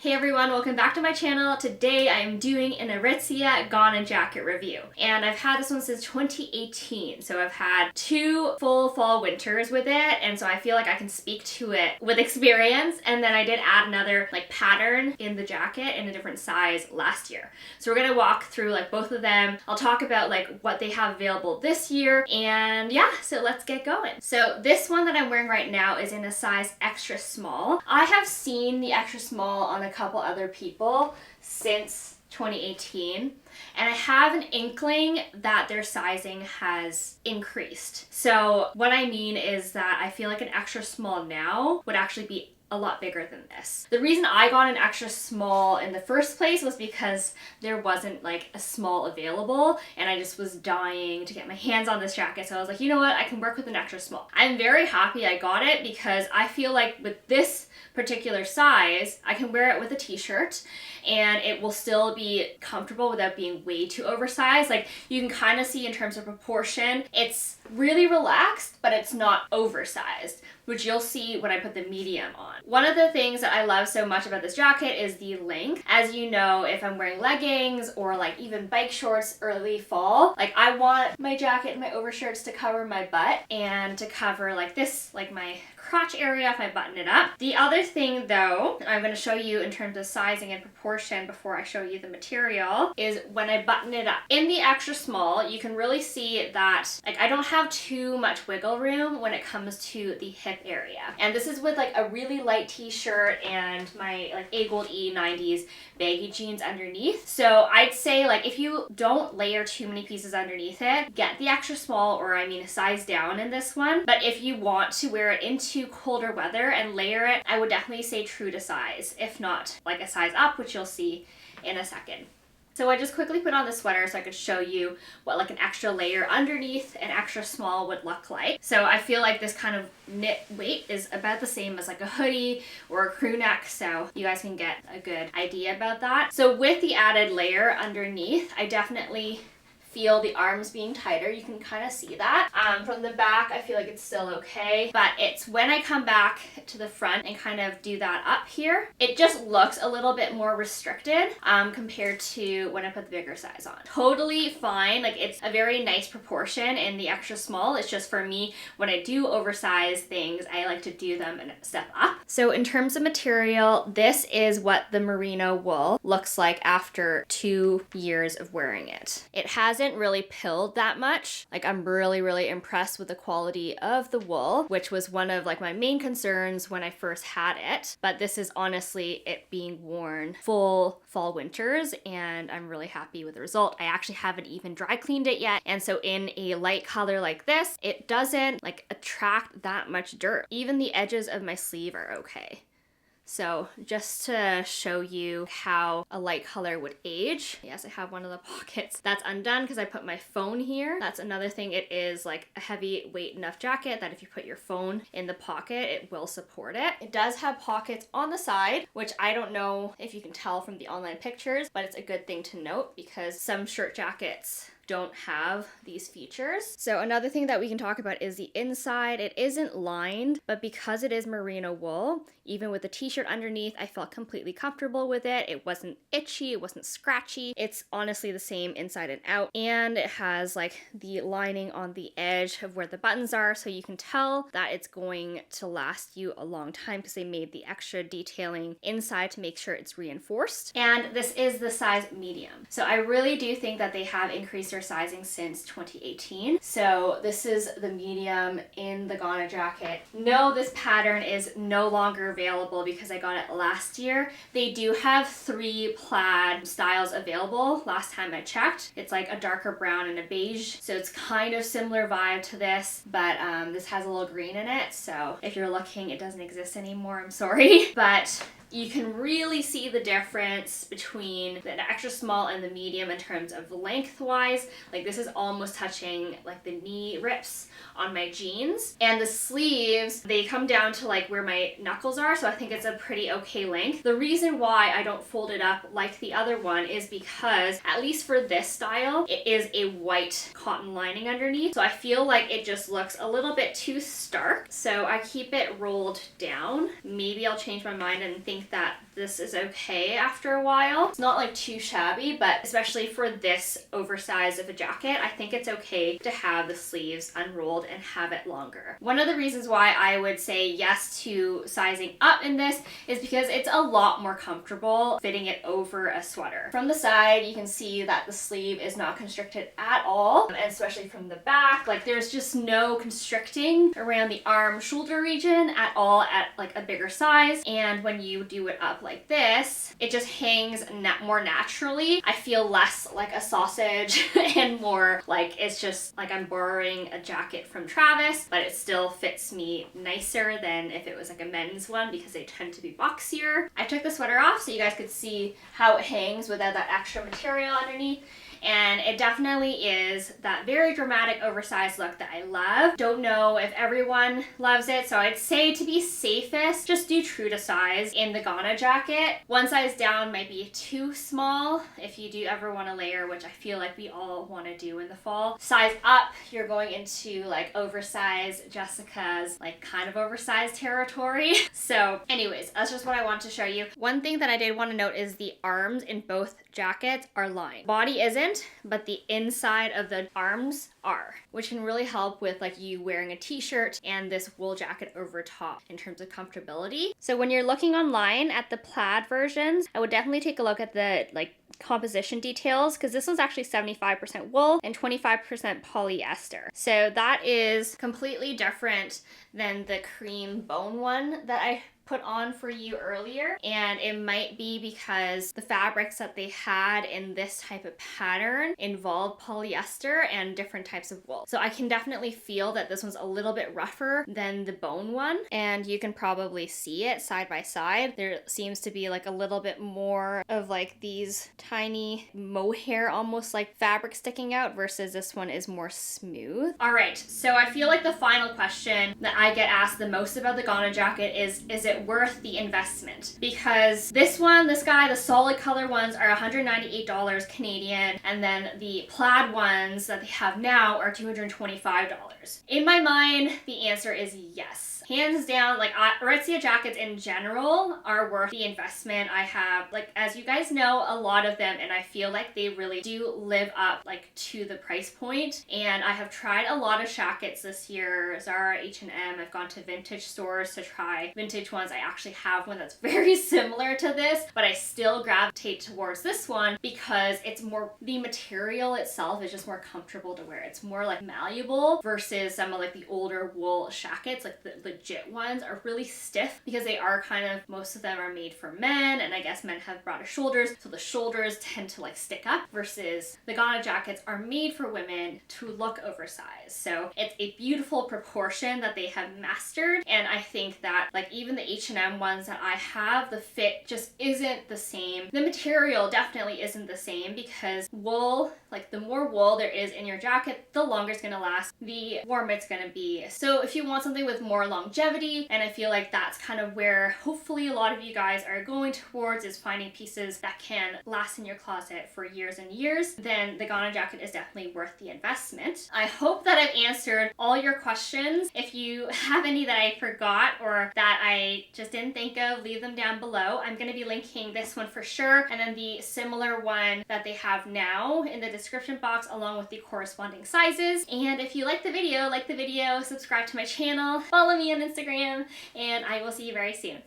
Hey everyone, welcome back to my channel. Today I am doing an Aritzia Ganna jacket review. And I've had this one since 2018. So I've had 2 full fall winters with it. And so I feel like I can speak to it with experience. And then I did add another pattern in the jacket in a different size last year. So we're gonna walk through both of them. I'll talk about what they have available this year. And yeah, so let's get going. So this one that I'm wearing right now is in a size extra small. I have seen the extra small on a couple other people since 2018, and I have an inkling that their sizing has increased. So what I mean is that I feel like an extra small now would actually be a lot bigger than this. The reason I got an extra small in the first place was because there wasn't a small available, and I just was dying to get my hands on this jacket. So I was like, you know what, I can work with an extra small. I'm very happy I got it because I feel like with this particular size, I can wear it with a t-shirt and it will still be comfortable without being way too oversized. You can kind of see in terms of proportion, it's really relaxed, but it's not oversized, which you'll see when I put the medium on. One of the things that I love so much about this jacket is the length. As you know, if I'm wearing leggings or even bike shorts early fall, I want my jacket and my overshirts to cover my butt and to cover my crotch area if I button it up. The other thing though, I'm going to show you in terms of sizing and proportion before I show you the material, is when I button it up. In the extra small, you can really see that I don't have too much wiggle room when it comes to the hip area. And this is with a really light t-shirt and my A Gold E90s baggy jeans underneath. So I'd say if you don't layer too many pieces underneath it, get the extra small, or a size down in this one. But if you want to wear it into colder weather and layer it, I would definitely say true to size, if not a size up, which you'll see in a second. So I just quickly put on the sweater so I could show you what an extra layer underneath an extra small would look like. So I feel like this kind of knit weight is about the same as a hoodie or a crew neck, so you guys can get a good idea about that. So with the added layer underneath, I definitely feel the arms being tighter. You can kind of see that. From the back, I feel like it's still okay, but it's when I come back to the front and kind of do that up here, it just looks a little bit more restricted compared to when I put the bigger size on. Totally fine. It's a very nice proportion in the extra small. It's just for me, when I do oversized things, I like to do them a step up. So in terms of material, this is what the merino wool looks like after 2 years of wearing it. It hasn't really pilled that much. I'm really impressed with the quality of the wool, which was one of my main concerns when I first had it. But this is honestly it being worn full fall winters, and I'm really happy with the result. I actually haven't even dry cleaned it yet, and so in a light color like this, it doesn't attract that much dirt. Even the edges of my sleeve are okay. So just to show you how a light color would age, yes, I have one of the pockets that's undone because I put my phone here. That's another thing. It is a heavy weight enough jacket that if you put your phone in the pocket, it will support it. It does have pockets on the side, which I don't know if you can tell from the online pictures, but it's a good thing to note because some shirt jackets don't have these features. So another thing that we can talk about is the inside. It isn't lined, but because it is merino wool, even with the t-shirt underneath, I felt completely comfortable with it. It wasn't itchy, it wasn't scratchy. It's honestly the same inside and out. And it has the lining on the edge of where the buttons are, so you can tell that it's going to last you a long time because they made the extra detailing inside to make sure it's reinforced. And this is the size medium. So I really do think that they have increased their sizing since 2018. So this is the medium in the Ganna jacket. No, this pattern is no longer available because I got it last year. They do have 3 plaid styles available last time I checked. It's a darker brown and a beige, so it's kind of similar vibe to this, but this has a little green in it, so if you're looking, it doesn't exist anymore, I'm sorry. But you can really see the difference between the extra small and the medium in terms of lengthwise. This is almost touching the knee rips on my jeans. And the sleeves, they come down to where my knuckles are, so I think it's a pretty okay length. The reason why I don't fold it up like the other one is because, at least for this style, it is a white cotton lining underneath. So I feel like it just looks a little bit too stark. So I keep it rolled down. Maybe I'll change my mind and think that this is okay after a while. It's not like too shabby, but especially for this oversized of a jacket, I think it's okay to have the sleeves unrolled and have it longer. One of the reasons why I would say yes to sizing up in this is because it's a lot more comfortable fitting it over a sweater. From the side, you can see that the sleeve is not constricted at all, and especially from the back, like there's just no constricting around the arm shoulder region at all at like a bigger size. And when you do it up like this, it just hangs more naturally. I feel less like a sausage and more like it's just like I'm borrowing a jacket from Travis, but it still fits me nicer than if it was like a men's one because they tend to be boxier. I took the sweater off so you guys could see how it hangs without that extra material underneath. And it definitely is that very dramatic oversized look that I love. Don't know if everyone loves it, so I'd say to be safest, just do true to size in the Ganna jacket. One size down might be too small if you do ever want to layer, which I feel like we all want to do in the fall. Size up, you're going into like oversized Jessica's like kind of oversized territory. So anyways, that's just what I want to show you. One thing that I did want to note is the arms in both jackets are lined. Body isn't, but the inside of the arms are, which can really help with like you wearing a t-shirt and this wool jacket over top in terms of comfortability. So when you're looking online at the plaid versions, I would definitely take a look at the like composition details, because this one's actually 75% wool and 25% polyester. So that is completely different than the cream bone one that I put on for you earlier, and it might be because the fabrics that they had in this type of pattern involved polyester and different types of wool. So I can definitely feel that this one's a little bit rougher than the bone one, and you can probably see it side by side. There seems to be like a little bit more of like these tiny mohair almost like fabric sticking out versus this one is more smooth. All right, so I feel like the final question that I get asked the most about the Ganna jacket is it worth the investment? Because this guy, the solid color ones are $198 Canadian, and then the plaid ones that they have now are $225. In my mind, the answer is yes. Hands down, like Aritzia jackets in general are worth the investment. I have, like, as you guys know, a lot of them, and I feel like they really do live up like to the price point. And I have tried a lot of jackets this year, Zara, H&M. I've gone to vintage stores to try vintage ones. I actually have one that's very similar to this, but I still gravitate towards this one because it's more, the material itself is just more comfortable to wear. It's more like malleable versus some of like the older wool jackets, like the legit ones are really stiff because they are kind of, most of them are made for men, and I guess men have broader shoulders, so the shoulders tend to like stick up, versus the Ganna jackets are made for women to look oversized. So it's a beautiful proportion that they have mastered, and I think that like even the H&M ones that I have, the fit just isn't the same. The material definitely isn't the same because wool, like the more wool there is in your jacket, the longer it's gonna last, the warmer it's gonna be. So if you want something with more longevity, and I feel like that's kind of where hopefully a lot of you guys are going towards, is finding pieces that can last in your closet for years and years, then the Ganna jacket is definitely worth the investment. I hope that I've answered all your questions. If you have any that I forgot or that I just didn't think of, leave them down below. I'm going to be linking this one for sure, and then the similar one that they have now in the description box along with the corresponding sizes. And if you like the video, subscribe to my channel, follow me on Instagram, and I will see you very soon.